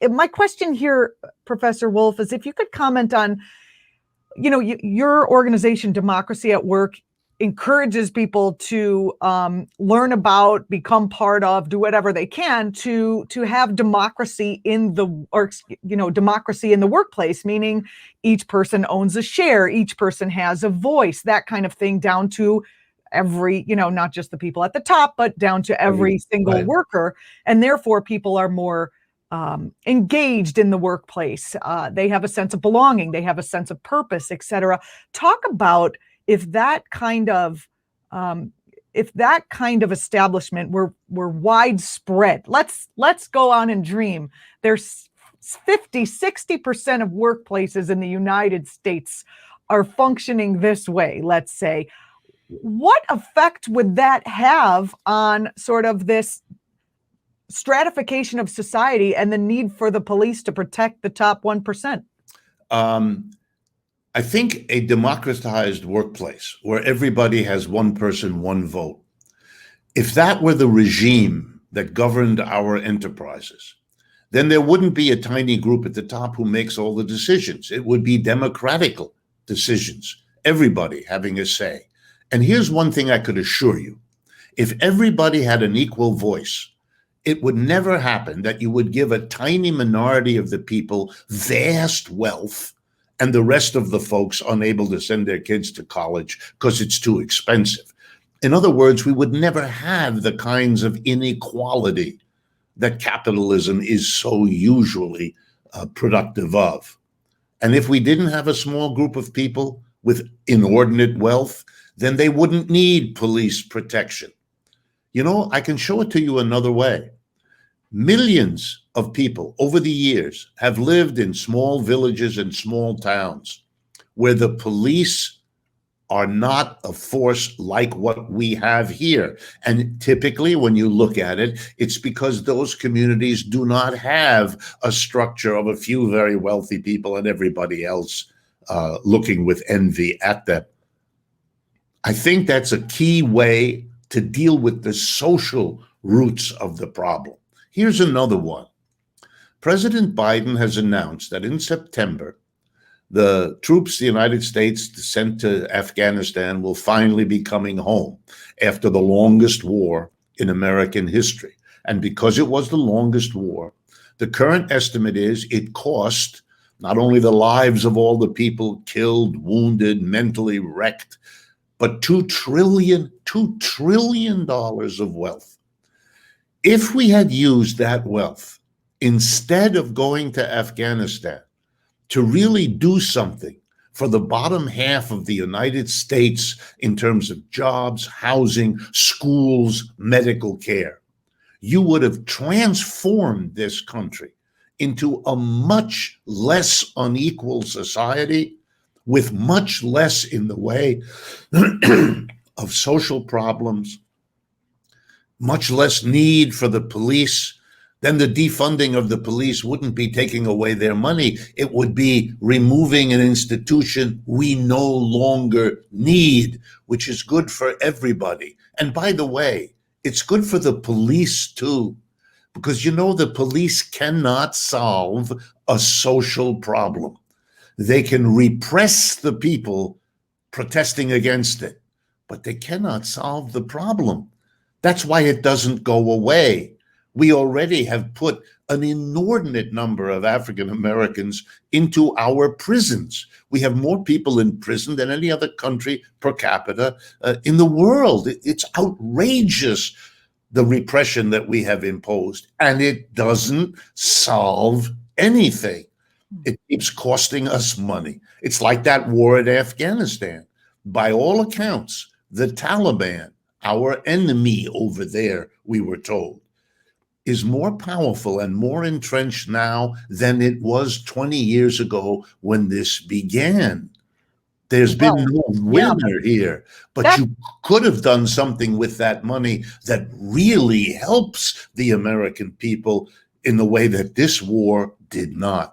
my question here, Professor Wolff, is if you could comment on, your organization, Democracy at Work, encourages people to learn about, become part of, do whatever they can to have democracy in democracy in the workplace, meaning each person owns a share, each person has a voice, that kind of thing, down to every, not just the people at the top, but down to every single worker. And therefore people are more engaged in the workplace. They have a sense of belonging, they have a sense of purpose, etc. Talk about if that kind of establishment were widespread. Let's go on and dream. There's 50-60% of workplaces in the United States are functioning this way, let's say. What effect would that have on sort of this stratification of society and the need for the police to protect the top 1%? I think a democratized workplace where everybody has one person, one vote, if that were the regime that governed our enterprises, then there wouldn't be a tiny group at the top who makes all the decisions. It would be democratical decisions, everybody having a say. And here's one thing I could assure you. If everybody had an equal voice, it would never happen that you would give a tiny minority of the people vast wealth and the rest of the folks unable to send their kids to college because it's too expensive. In other words, we would never have the kinds of inequality that capitalism is so usually productive of. And if we didn't have a small group of people with inordinate wealth, then they wouldn't need police protection. I can show it to you another way. Millions of people over the years have lived in small villages and small towns where the police are not a force like what we have here. And typically, when you look at it, it's because those communities do not have a structure of a few very wealthy people and everybody else looking with envy at them. I think that's a key way to deal with the social roots of the problem. Here's another one. President Biden has announced that in September, the troops the United States sent to Afghanistan will finally be coming home after the longest war in American history. And because it was the longest war, the current estimate is it cost not only the lives of all the people killed, wounded, mentally wrecked, but $2 trillion of wealth. If we had used that wealth instead of going to Afghanistan to really do something for the bottom half of the United States in terms of jobs, housing, schools, medical care, you would have transformed this country into a much less unequal society with much less in the way of social problems, much less need for the police. Then the defunding of the police wouldn't be taking away their money. It would be removing an institution we no longer need, which is good for everybody. And by the way, it's good for the police too, because the police cannot solve a social problem. They can repress the people protesting against it, but they cannot solve the problem. That's why it doesn't go away. We already have put an inordinate number of African Americans into our prisons. We have more people in prison than any other country per capita in the world. It's outrageous, the repression that we have imposed, and it doesn't solve anything. It keeps costing us money. It's like that war in Afghanistan. By all accounts, the Taliban, our enemy over there, we were told, is more powerful and more entrenched now than it was 20 years ago when this began. There's been no winner here, but you could have done something with that money that really helps the American people in the way that this war did not.